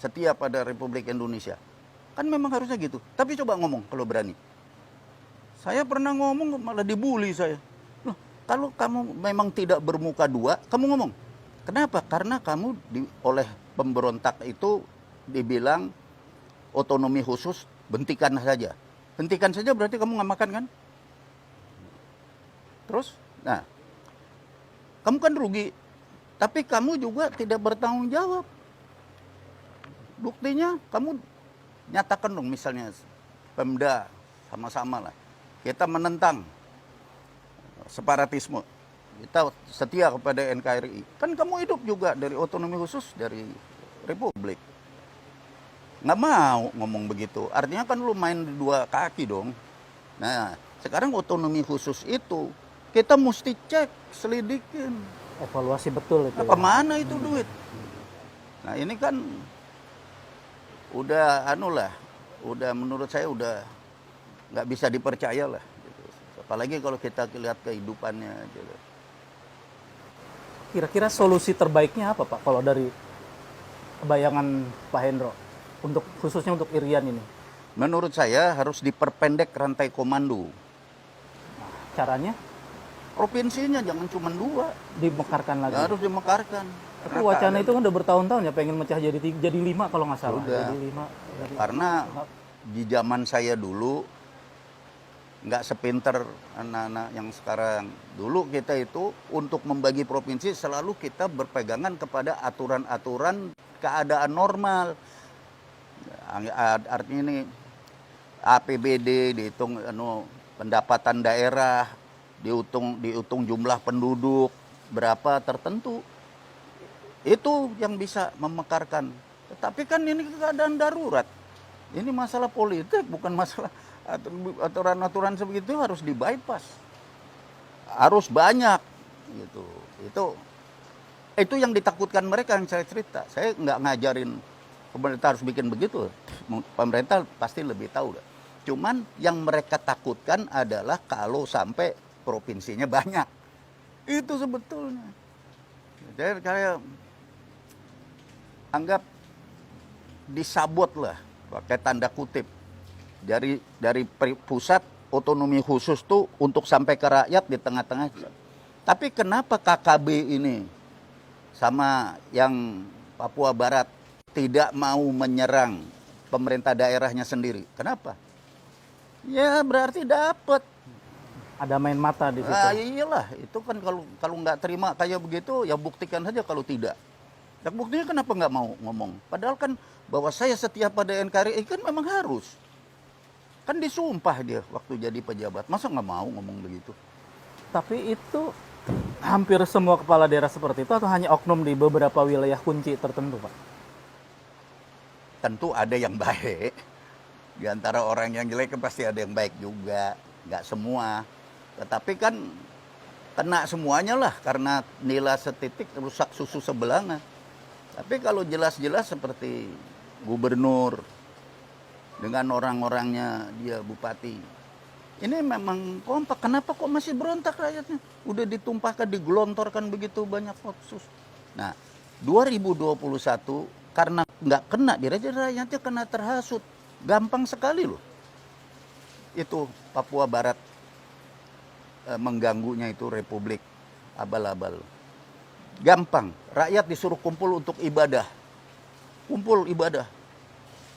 setia pada Republik Indonesia. Kan memang harusnya gitu. Tapi coba ngomong kalau berani. Saya pernah ngomong malah dibully saya. Loh, kalau kamu memang tidak bermuka dua, kamu ngomong. Kenapa? Karena kamu oleh pemberontak itu dibilang otonomi khusus, hentikan saja. Hentikan saja berarti kamu nggak makan kan? Terus, nah, kamu kan rugi. Tapi kamu juga tidak bertanggung jawab. Buktinya kamu nyatakan dong misalnya Pemda sama-sama lah. Kita menentang separatisme. Kita setia kepada NKRI. Kan kamu hidup juga dari otonomi khusus dari Republik. Nggak mau ngomong begitu. Artinya kan lu main di dua kaki dong. Nah, sekarang otonomi khusus itu kita mesti cek, selidikin. Evaluasi betul itu. Kemana itu duit? Nah ini kan udah udah menurut saya udah nggak bisa dipercaya lah. Gitu. Apalagi kalau kita lihat kehidupannya. Gitu. Kira-kira solusi terbaiknya apa Pak kalau dari bayangan Pak Hendro khususnya untuk Irian ini? Menurut saya harus diperpendek rantai komando. Caranya? Provinsinya jangan cuma 2. Dimekarkan lagi. Harus dimekarkan. Tapi wacana itu kan udah bertahun-tahun ya pengen mecah jadi 5 kalau nggak salah. Udah. Jadi 5. Karena di zaman saya dulu nggak sepinter anak-anak yang sekarang. Dulu kita itu untuk membagi provinsi selalu kita berpegangan kepada aturan-aturan keadaan normal. Artinya ini APBD dihitung pendapatan daerah, dihitung jumlah penduduk berapa tertentu. Itu yang bisa memekarkan. Tetapi kan ini keadaan darurat. Ini masalah politik, bukan masalah aturan-aturan sebegitu harus di-bypass. Harus banyak gitu. Itu yang ditakutkan mereka yang saya cerita. Saya nggak ngajarin pemerintah harus bikin begitu. Pemerintah pasti lebih tahu. Cuman yang mereka takutkan adalah kalau sampai provinsinya banyak. Itu sebetulnya. Jadi kayak anggap disabot lah, pakai tanda kutip. Dari pusat otonomi khusus tuh untuk sampai ke rakyat di tengah-tengah. Tapi kenapa KKB ini sama yang Papua Barat tidak mau menyerang pemerintah daerahnya sendiri? Kenapa? Ya berarti dapat Ada main mata di situ. Ah, iyalah, itu kan kalau nggak terima kayak begitu, ya buktikan saja kalau tidak. Dan buktinya kenapa nggak mau ngomong? Padahal kan bahwa saya setia pada NKRI kan memang harus. Kan disumpah dia waktu jadi pejabat. Masa nggak mau ngomong begitu? Tapi itu hampir semua kepala daerah seperti itu atau hanya oknum di beberapa wilayah kunci tertentu, Pak? Tentu ada yang baik. Di antara orang yang jelek kan pasti ada yang baik juga. Nggak semua. Tetapi kan kena semuanya lah karena nilai setitik rusak susu sebelanga. Tapi kalau jelas-jelas seperti gubernur dengan orang-orangnya dia bupati, ini memang kompak. Kenapa kok masih berontak rakyatnya? Udah ditumpahkan, digelontorkan begitu banyak otsus. Nah, 2021 karena nggak kena, rakyatnya kena terhasut. Gampang sekali loh. Itu Papua Barat mengganggunya itu Republik abal-abal. Gampang, rakyat disuruh kumpul untuk ibadah. Kumpul ibadah.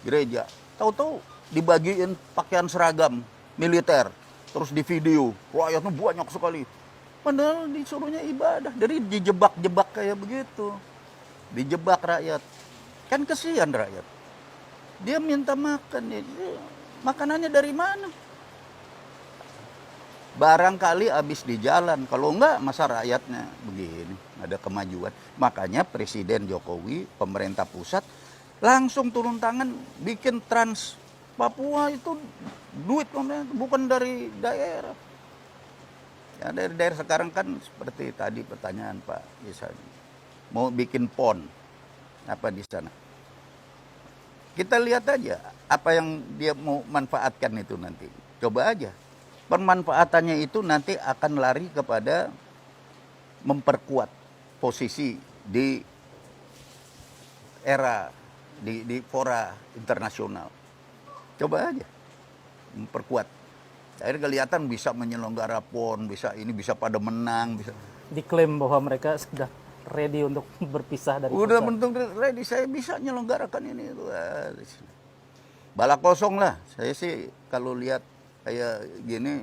Gereja. Tahu-tahu dibagiin pakaian seragam militer, terus di video, rakyatnya banyak sekali. Padahal disuruhnya ibadah, dari dijebak-jebak kayak begitu. Dijebak rakyat. Kan kesian rakyat. Dia minta makan, makanannya dari mana? Barangkali habis di jalan, kalau enggak masa rakyatnya begini, ada kemajuan. Makanya Presiden Jokowi, pemerintah pusat langsung turun tangan bikin Trans Papua itu duit pemerintah, bukan dari daerah. Ya dari daerah sekarang kan seperti tadi pertanyaan Pak misalnya, mau bikin pon apa di sana. Kita lihat aja apa yang dia mau manfaatkan itu nanti. Coba aja. Pemanfaatannya itu nanti akan lari kepada memperkuat posisi di era di fora internasional. Coba aja memperkuat. Akhirnya kelihatan bisa menyelenggara PON, bisa ini bisa pada menang, bisa. Diklaim bahwa mereka sudah ready untuk berpisah dari Udah pusat. bentuk ready, saya bisa menyelenggarakan ini. Bala kosong lah. Saya sih kalau lihat kayak gini,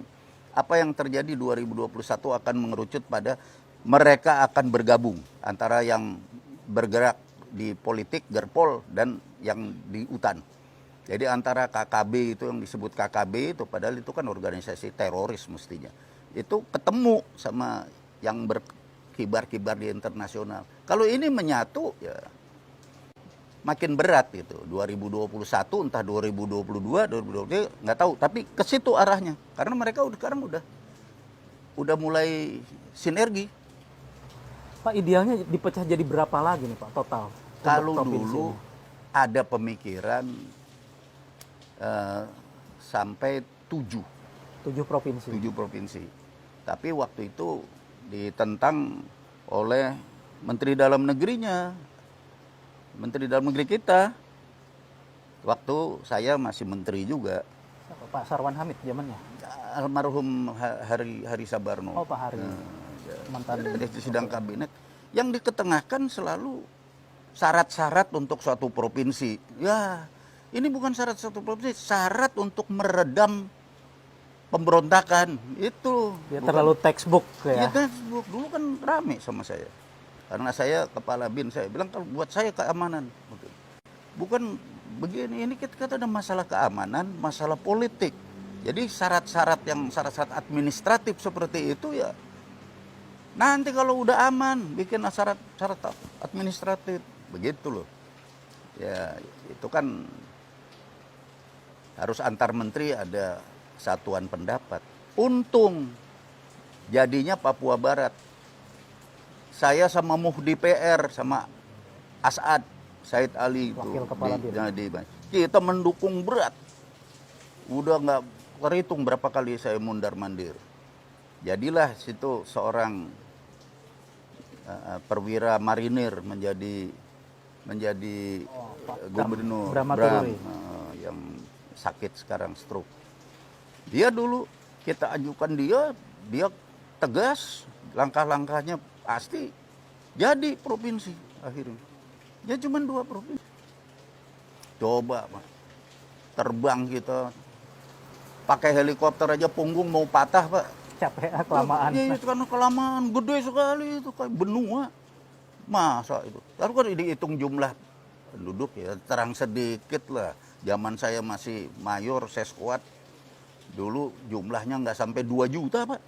apa yang terjadi 2021 akan mengerucut pada mereka akan bergabung antara yang bergerak di politik, Gerpol, dan yang di UTAN. Jadi antara KKB itu yang disebut KKB itu, padahal itu kan organisasi teroris mestinya. Itu ketemu sama yang berkibar-kibar di internasional. Kalau ini menyatu ya makin berat gitu. 2021 entah 2022, 2023 nggak tahu, tapi ke situ arahnya. Karena mereka sekarang udah mulai sinergi. Pak, idealnya dipecah jadi berapa lagi nih Pak total? untuk Kalau provinsi dulu ini? ada pemikiran sampai 7 7 provinsi. provinsi. Tapi waktu itu ditentang oleh Menteri Dalam Negerinya. Menteri Dalam Negeri kita, waktu saya masih menteri juga, Pak Sarwan Hamid zamannya. almarhum Hari Sabarno. Oh Pak Hari, mantan. Di sidang kabinet, yang diketengahkan selalu syarat-syarat untuk suatu provinsi. Ya, ini bukan syarat satu provinsi, syarat untuk meredam pemberontakan. Itu. Dia bukan- terlalu textbook Ya, ya. Facebook dulu kan rame sama saya. Karena saya kepala BIN, saya bilang kalau buat saya keamanan. Bukan begini, ini kita ada masalah keamanan, masalah politik. Jadi syarat-syarat administratif seperti itu ya nanti kalau udah aman bikin syarat administratif begitu loh. Ya itu kan harus antar menteri ada satuan pendapat. Untung jadinya Papua Barat. Saya sama Muhdi PR sama As'ad Said Ali Wakil Kepala BIN. kita mendukung berat. Udah nggak terhitung berapa kali saya mundar-mandir. Jadilah situ seorang perwira marinir menjadi gubernur Bram Bram Matururi. yang sakit sekarang stroke. Dia dulu kita ajukan dia tegas, langkah-langkahnya pasti jadi provinsi akhirnya. Ya cuma 2 provinsi. Coba Pak, terbang kita pakai helikopter aja punggung mau patah Pak. capek kelamaan. Iya, itu karena kelamaan, gede sekali itu kayak benua. Masa itu? Lalu kan dihitung jumlah penduduk ya, terang sedikit lah. Zaman saya masih mayor, seskuat, dulu jumlahnya nggak sampai 2 juta, Pak.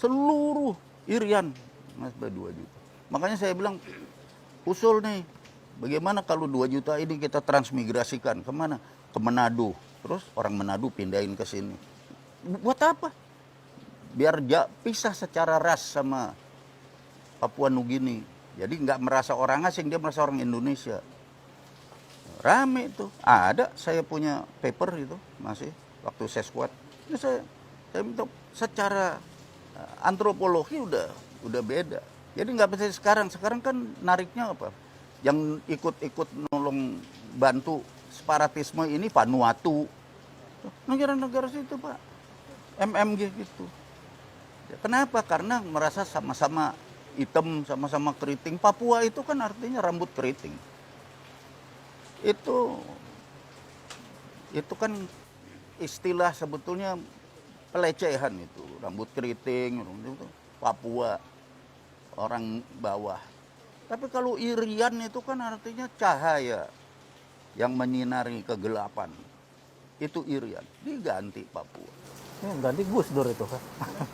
Seluruh Irian nggak sampai 2 juta. Makanya saya bilang, usul nih, bagaimana kalau 2 juta ini kita transmigrasikan kemana? Ke Manado. Terus orang Manado pindahin ke sini. Buat apa? Biar pisah secara ras sama Papua Nugini. Jadi nggak merasa orang asing, dia merasa orang Indonesia. Rame itu. Ada saya punya paper itu masih waktu saya squad. Ini saya minta secara antropologi udah beda. Jadi nggak bisa sekarang. Sekarang kan nariknya apa? Yang ikut nolong bantu separatisme ini Vanuatu. Negara-negara situ, Pak. MMG gitu. Ya, kenapa? Karena merasa sama-sama hitam, sama-sama keriting. Papua itu kan artinya rambut keriting. Itu kan istilah sebetulnya pelecehan itu. Rambut keriting, itu Papua, orang bawah. Tapi kalau Irian itu kan artinya cahaya yang menyinari kegelapan. Itu Irian, diganti Papua. Yang ganti Gus Dur itu kan.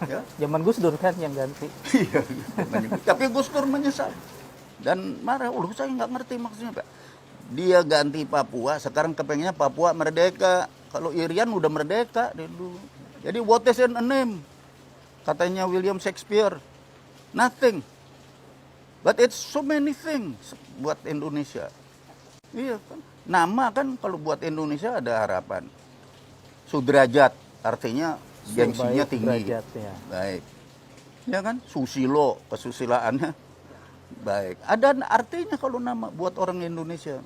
Ya? Zaman Gus Dur kan yang ganti. Iya, tapi Gus Dur menyesal dan marah. Saya nggak ngerti maksudnya, Pak. Dia ganti Papua, sekarang kepengennya Papua merdeka. Kalau Irian udah merdeka dari dulu. Jadi what is in a name? Katanya William Shakespeare, nothing. But it's so many things buat Indonesia. Iya kan? Nama kan kalau buat Indonesia ada harapan. Sudrajat, artinya gengsinya tinggi. Sudrajat, ya. Baik. Ya kan? Susilo, kesusilaannya baik. Ada artinya kalau nama buat orang Indonesia.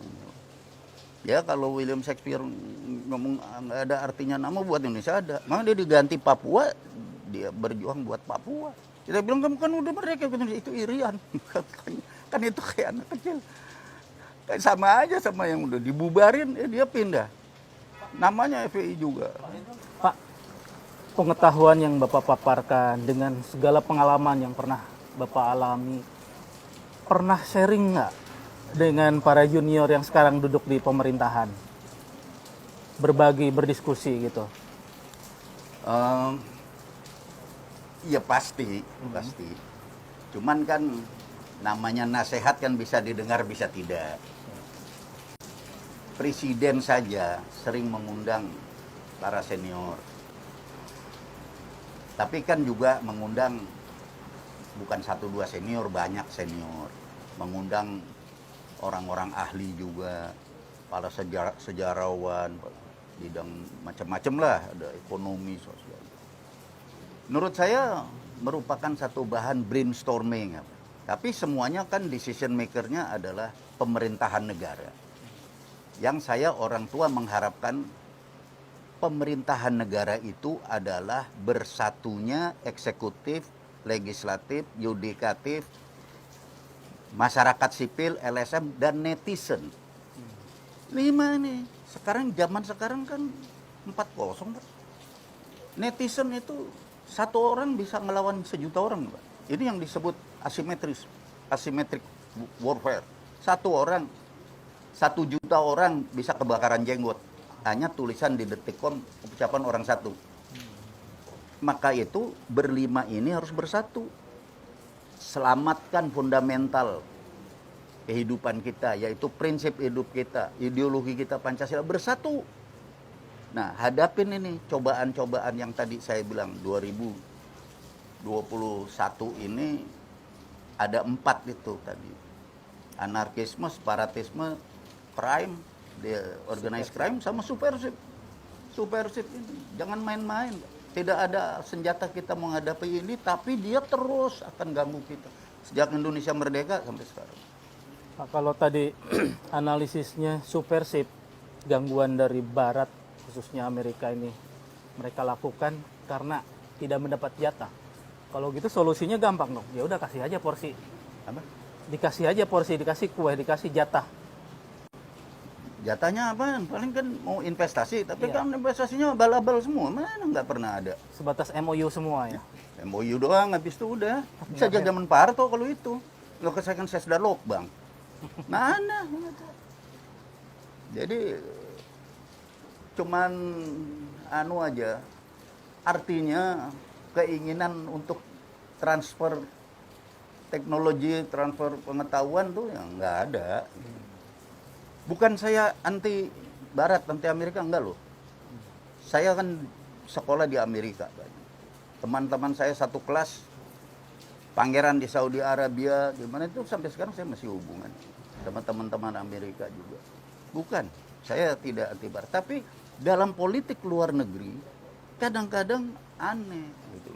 Ya kalau William Shakespeare ngomong nggak ada artinya nama buat Indonesia ada. Makanya dia diganti Papua, dia berjuang buat Papua. Kita bilang kamu kan udah merdeka, itu Irian. Kan itu kayak anak kecil. Kayak sama aja sama yang udah dibubarin, dia pindah. Namanya FPI juga. Pak, pengetahuan yang Bapak paparkan dengan segala pengalaman yang pernah Bapak alami, pernah sharing nggak dengan para junior yang sekarang duduk di pemerintahan? Berbagi, berdiskusi gitu. Ya pasti. Cuman kan namanya nasihat kan bisa didengar, bisa tidak. Presiden saja sering mengundang para senior. Tapi kan juga mengundang bukan 1-2 senior, banyak senior. Mengundang orang-orang ahli juga, para sejarawan, bidang macam-macam lah, ada ekonomi, sosial. Menurut saya merupakan satu bahan brainstorming. Tapi semuanya kan decision maker-nya adalah pemerintahan negara. Yang saya orang tua mengharapkan pemerintahan negara itu adalah bersatunya eksekutif, legislatif, yudikatif, masyarakat sipil, LSM, dan netizen. 5 nih. Zaman sekarang kan 4-0, Pak. Netizen itu 1 orang bisa ngelawan 1 juta orang, Pak. Ini yang disebut asymmetric warfare. 1 orang, 1 juta orang bisa kebakaran jenggot. Hanya tulisan di Detikcom ucapan orang 1. Maka itu berlima ini harus bersatu. Selamatkan fundamental kehidupan kita, yaitu prinsip hidup kita, ideologi kita Pancasila, bersatu. Nah, hadapin ini cobaan-cobaan yang tadi saya bilang 2021 ini ada 4 itu tadi. Anarkisme, separatisme, crime, organized crime, sama subversif. Subversif ini jangan main-main. Tidak ada senjata kita menghadapi ini, tapi dia terus akan ganggu kita. Sejak Indonesia merdeka sampai sekarang. Pak, kalau tadi analisisnya subversif, gangguan dari Barat, khususnya Amerika ini, mereka lakukan karena tidak mendapat jatah. Kalau gitu solusinya gampang dong. Ya udah kasih aja porsi. Apa? Dikasih aja porsi, dikasih kue, dikasih jatah. Jatahnya apa? Paling kan mau investasi, tapi Iya. kan investasinya abal-abal semua. Mana nggak pernah ada. Sebatas MOU semua ya. MOU doang, habis itu udah. Sejak zaman Pak Harto kalau itu. Lo kesakan saya sudah lokbang. Mana? Jadi cuman anu aja. Artinya keinginan untuk transfer teknologi, transfer pengetahuan tuh yang nggak ada. Bukan saya anti Barat, anti Amerika, enggak loh. Saya kan sekolah di Amerika. Teman-teman saya satu kelas, pangeran di Saudi Arabia, gimana itu sampai sekarang saya masih hubungan sama teman-teman Amerika juga. Bukan, saya tidak anti Barat. Tapi dalam politik luar negeri, kadang-kadang aneh gitu.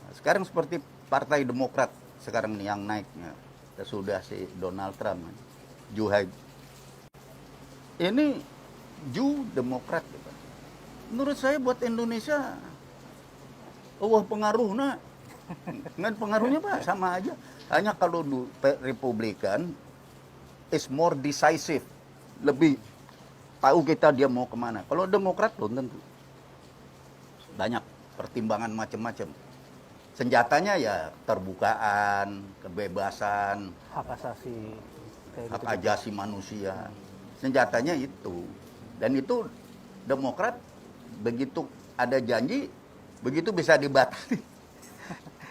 Nah, sekarang seperti Partai Demokrat sekarang nih yang naiknya, sudah si Donald Trump, Joe. Ini Demokrat. Gitu. Menurut saya buat Indonesia, pengaruhnya, dengan pengaruhnya Pak sama aja. Hanya kalau Republikan is more decisive, lebih tahu kita dia mau kemana. Kalau Demokrat belum tentu. Banyak pertimbangan macam-macam. Senjatanya ya terbukaan, kebebasan, Hak asasi, hak ajasi manusia. Senjatanya itu. Dan itu Demokrat begitu ada janji, begitu bisa dibatalin.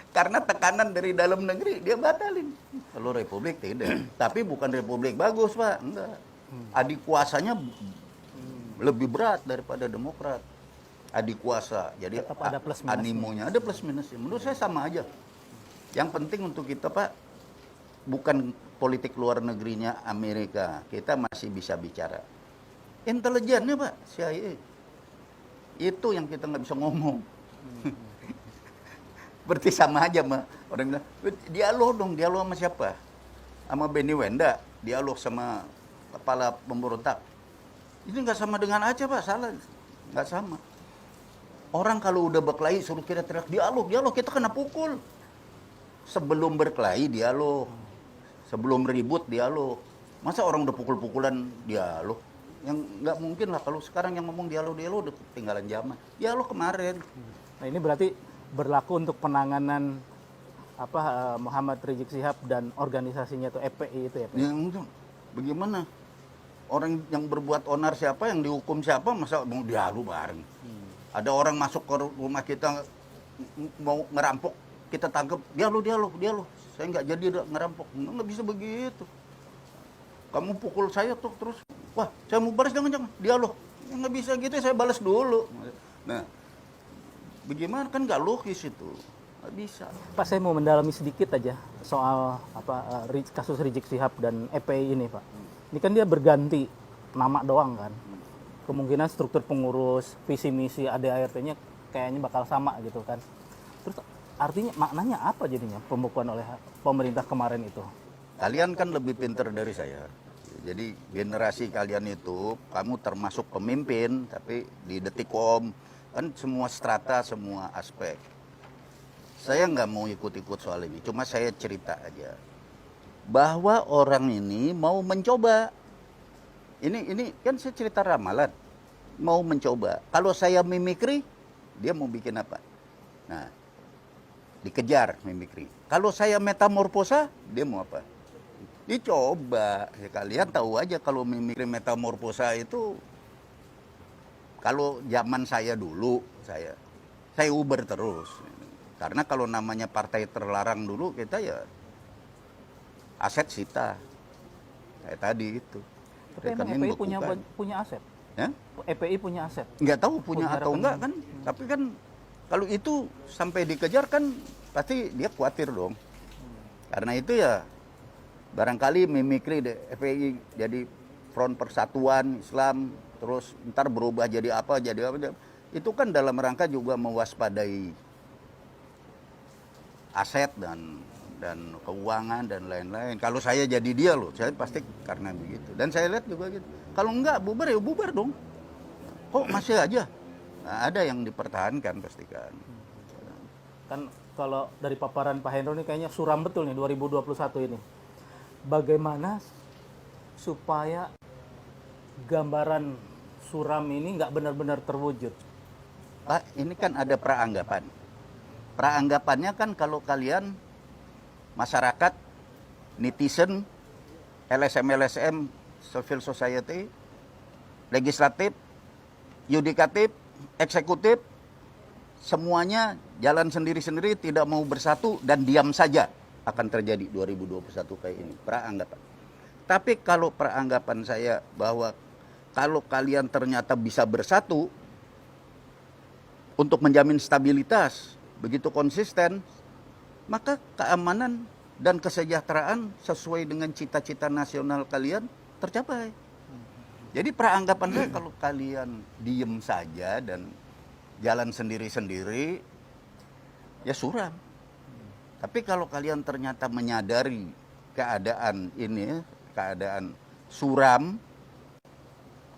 Karena tekanan dari dalam negeri dia batalin. Kalau Republik tidak. Tapi bukan Republik bagus Pak, enggak. Adik kuasanya lebih berat daripada Demokrat. Adik kuasa. Jadi tetap ada plus minus. animonya ada plus minusnya. Menurut saya sama aja. Yang penting untuk kita Pak, bukan politik luar negerinya Amerika. Kita masih bisa bicara. Intelijennya Pak, CIA. Itu yang kita nggak bisa ngomong. Berarti sama aja Mbak. Orang bilang, dialog sama siapa? Sama Benny Wenda, dialog sama kepala pemberontak. Ini nggak sama dengan Aceh Pak, salah. Nggak sama. Orang kalau udah berkelahi suruh kita teriak dialog, kita kena pukul. Sebelum berkelahi dialog. Sebelum ribut dialog. Masa orang udah pukul-pukulan dialog? Yang nggak mungkin lah kalau sekarang yang ngomong dialog udah ketinggalan zaman. Dialog kemarin. Nah ini berarti berlaku untuk penanganan Muhammad Rizik Syihab dan organisasinya itu FPI itu ya Pak? Ya, bagaimana? Orang yang berbuat onar siapa, yang dihukum siapa, masa mau dialog bareng? Ada orang masuk ke rumah kita mau ngerampok, kita tangkap, dialog. Saya nggak jadi ngerampok, nggak bisa begitu. Kamu pukul saya tuh terus, wah saya mau balas jangan, dialog. Ya, nggak bisa gitu, saya balas dulu. Nah, bagaimana kan nggak logis itu, nggak bisa. Pak saya mau mendalami sedikit aja soal kasus Rizik Syihab dan FPI ini Pak. Ini kan dia berganti nama doang kan. Kemungkinan struktur pengurus, visi misi ADART-nya kayaknya bakal sama gitu kan. Terus artinya maknanya apa jadinya pembukuan oleh pemerintah kemarin itu? Kalian kan lebih pintar dari saya. Jadi generasi kalian itu, kamu termasuk pemimpin, tapi di Detikcom kan semua strata, semua aspek. Saya nggak mau ikut-ikut soal ini, cuma saya cerita aja bahwa orang ini mau mencoba. Ini kan saya cerita ramalan, mau mencoba. Kalau saya mimikri, dia mau bikin apa? Nah, dikejar mimikri. Kalau saya metamorfosa, dia mau apa? Dicoba. Ya, kalian tahu aja kalau mimikri metamorfosa itu, kalau zaman saya dulu, saya Uber terus. Karena kalau namanya partai terlarang dulu, kita ya aset sita. Kayak tadi itu. Tapi emang FPI punya aset? Ya? FPI punya aset? Nggak tahu punya atau enggak kan. Tapi kan kalau itu sampai dikejar kan pasti dia khawatir dong. Karena itu ya barangkali mimikri FPI jadi Front Persatuan Islam, terus ntar berubah jadi apa. Itu kan dalam rangka juga mewaspadai aset dan keuangan dan lain-lain. Kalau saya jadi dia loh, saya pasti karena begitu. Dan saya lihat juga gitu. Kalau enggak bubar ya bubar dong. Kok masih aja? Nah, ada yang dipertahankan pastikan. Kan kalau dari paparan Pak Hendro ini kayaknya suram betul nih 2021 ini. Bagaimana supaya gambaran suram ini nggak benar-benar terwujud? Pak, ini kan ada praanggapan. Peranggapannya kan kalau kalian masyarakat, netizen, LSM, civil society, legislatif, yudikatif, eksekutif, semuanya jalan sendiri-sendiri, tidak mau bersatu dan diam saja akan terjadi 2021 kayak ini. Peranggapan. Tapi kalau peranggapan saya bahwa kalau kalian ternyata bisa bersatu untuk menjamin stabilitas, begitu konsisten, maka keamanan dan kesejahteraan sesuai dengan cita-cita nasional kalian tercapai. Jadi peranggapan saya kalau kalian diem saja dan jalan sendiri-sendiri, ya suram. Tapi kalau kalian ternyata menyadari keadaan ini, keadaan suram,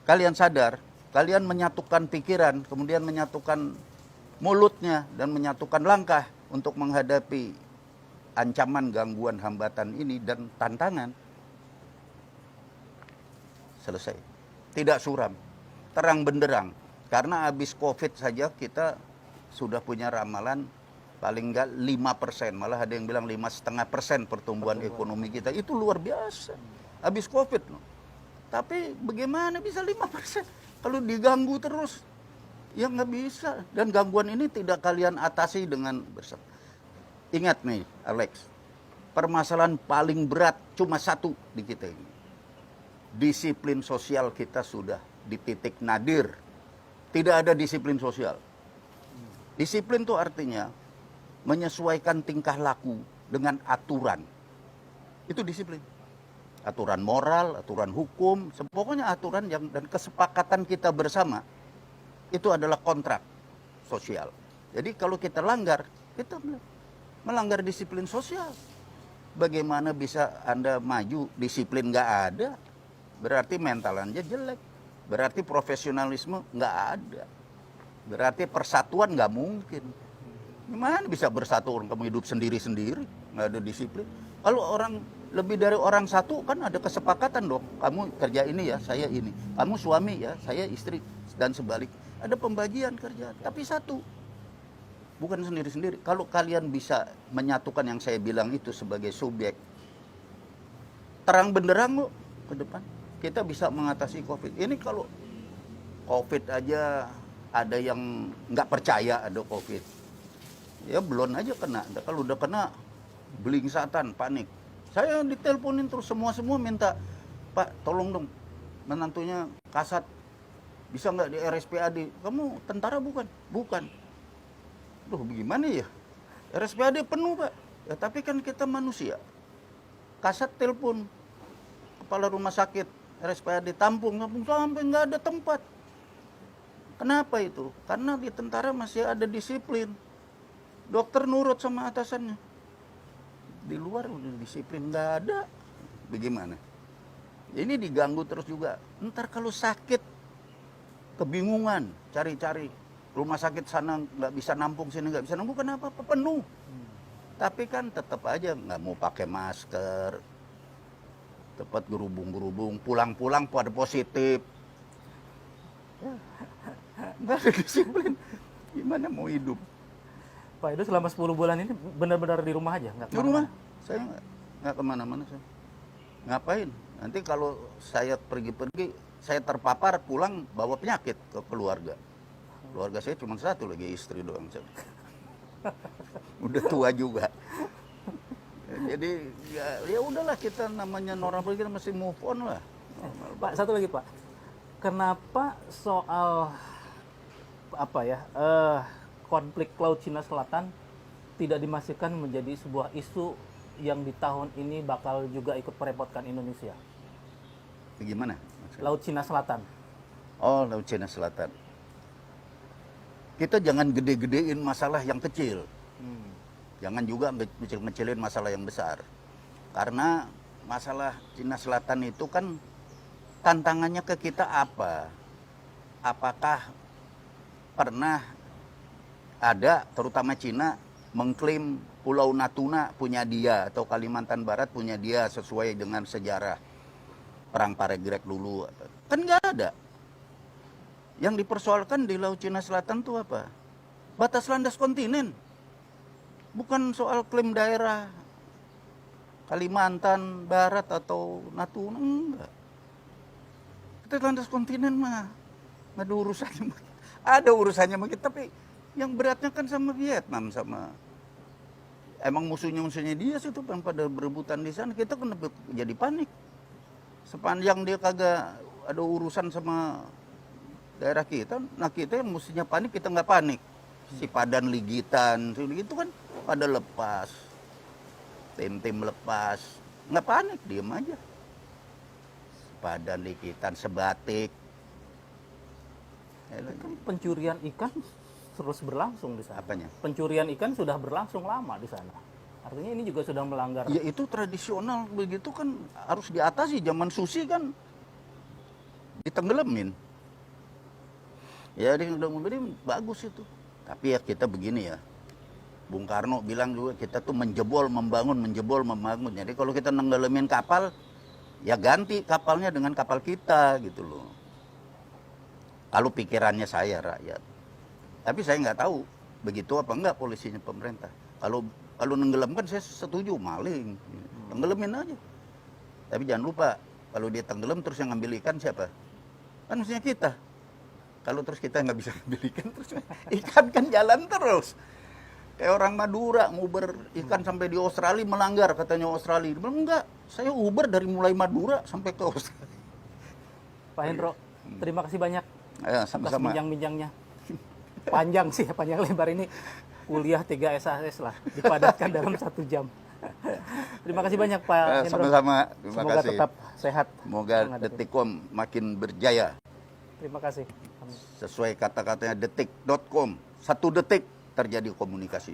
kalian sadar, kalian menyatukan pikiran, kemudian menyatukan mulutnya dan menyatukan langkah untuk menghadapi ancaman, gangguan, hambatan ini dan tantangan, selesai. Tidak suram, terang benderang. Karena habis COVID saja kita sudah punya ramalan paling enggak 5%, malah ada yang bilang 5,5% pertumbuhan ekonomi kita. Itu luar biasa, habis COVID loh. Tapi bagaimana bisa 5%? Kalau diganggu terus, ya nggak bisa. Dan gangguan ini tidak kalian atasi dengan bersama. Ingat nih Alex, permasalahan paling berat cuma satu di kita ini. Disiplin sosial kita sudah di titik nadir. Tidak ada disiplin sosial. Disiplin itu artinya menyesuaikan tingkah laku dengan aturan. Itu disiplin. Aturan moral, aturan hukum, pokoknya aturan yang dan kesepakatan kita bersama itu adalah kontrak sosial. Jadi kalau kita langgar, kita melanggar disiplin sosial. Bagaimana bisa Anda maju, disiplin nggak ada? Berarti mental Anda jelek. Berarti profesionalisme nggak ada. Berarti persatuan nggak mungkin. Gimana bisa bersatu orang kamu hidup sendiri-sendiri, nggak ada disiplin? Kalau orang lebih dari orang satu kan ada kesepakatan dong. Kamu kerja ini ya, saya ini. Kamu suami ya, saya istri dan sebalik. Ada pembagian kerja, tapi satu. Bukan sendiri-sendiri. Kalau kalian bisa menyatukan yang saya bilang itu sebagai subjek, terang benderang loh ke depan. Kita bisa mengatasi COVID. Ini kalau COVID aja ada yang nggak percaya ada COVID. Ya belum aja kena. Kalau udah kena, belingsatan, panik. Saya diteleponin terus semua minta, Pak tolong dong menantunya Kasat. Bisa nggak di RSPAD? Kamu tentara bukan? Bukan. Duh bagaimana ya? RSPAD penuh Pak. Ya tapi kan kita manusia. Kasat telepon kepala rumah sakit RSPAD tampung sampai nggak ada tempat. Kenapa itu? Karena di tentara masih ada disiplin. Dokter nurut sama atasannya. Di luar udah disiplin nggak ada. Bagaimana? Ini diganggu terus juga. Ntar kalau sakit, kebingungan, cari-cari. Rumah sakit sana nggak bisa nampung, sini nggak bisa nampung, kenapa? Penuh. Tapi kan tetap aja nggak mau pakai masker. Tepat gerubung-gerubung, pulang-pulang pada positif. Nggak ada disiplin. Gimana mau hidup? Pak Edo selama 10 bulan ini benar-benar di rumah aja? Nggak Di rumah, saya nggak kemana-mana. Saya. Ngapain? Nanti kalau saya pergi-pergi, saya terpapar pulang bawa penyakit ke keluarga. Keluarga saya cuma satu lagi, istri doang. Udah tua juga. Jadi ya udahlah, kita namanya normal, kita mesti move on lah. Pak, satu lagi Pak. Kenapa soal konflik Laut Cina Selatan tidak dimasukkan menjadi sebuah isu yang di tahun ini bakal juga ikut merepotkan Indonesia? Bagaimana? Laut Cina Selatan. Oh, Laut Cina Selatan. Kita jangan gede-gedein masalah yang kecil. Jangan juga ngecil-ngecilin masalah yang besar. Karena masalah Cina Selatan itu kan tantangannya ke kita apa? Apakah pernah ada, terutama Cina, mengklaim Pulau Natuna punya dia atau Kalimantan Barat punya dia sesuai dengan sejarah Perang Paregrek dulu? Kan nggak ada. Yang dipersoalkan di Laut Cina Selatan itu apa? Batas landas kontinen. Bukan soal klaim daerah Kalimantan Barat atau Natuna, enggak. Kita landas kontinen mah nggak ada urusannya. Ada urusannya sama kita, tapi yang beratnya kan sama Vietnam, sama emang musuhnya dia situ pada berebutan di sana. Kita kenapa jadi panik? Sepanjang dia kagak ada urusan sama daerah kita, nah kita yang mestinya panik, kita nggak panik. Si Padan Ligitan, itu kan pada lepas, tim-tim lepas, nggak panik, diem aja. Padan Ligitan, Sebatik. Kan pencurian ikan terus berlangsung di sana. Apanya? Pencurian ikan sudah berlangsung lama di sana. Artinya ini juga sudah melanggar. Ya itu tradisional begitu kan harus diatasi. Zaman Susi kan ditenggelamin. Ya udah bagus itu. Tapi ya kita begini ya. Bung Karno bilang juga kita tuh menjebol, membangun. Jadi kalau kita nenggelamin kapal, ya ganti kapalnya dengan kapal kita gitu loh. Kalau pikirannya saya rakyat. Tapi saya nggak tahu begitu apa enggak polisinya pemerintah. Kalau nenggelamkan saya setuju, maling. Tenggelamin aja. Tapi jangan lupa, kalau dia tenggelam terus yang ngambil ikan siapa? Kan mestinya kita. Kalau terus kita nggak bisa ngambil ikan, terus ikan kan jalan terus. Kayak orang Madura nguber ikan sampai di Australia, melanggar katanya Australia. Dia bilang enggak, saya Uber dari mulai Madura sampai ke Australia. Pak Hendro, terima kasih banyak Ya, atas sama-sama. bincang-bincangnya. Panjang sih, panjang lebar ini. Kuliah 3 SHS lah, dipadatkan dalam 1 jam. Terima kasih banyak Pak Hendro. Sama-sama, terima Semoga kasih. tetap sehat. Semoga Detikcom makin berjaya. Terima kasih. Sesuai kata-katanya detik.com, 1 detik terjadi komunikasi.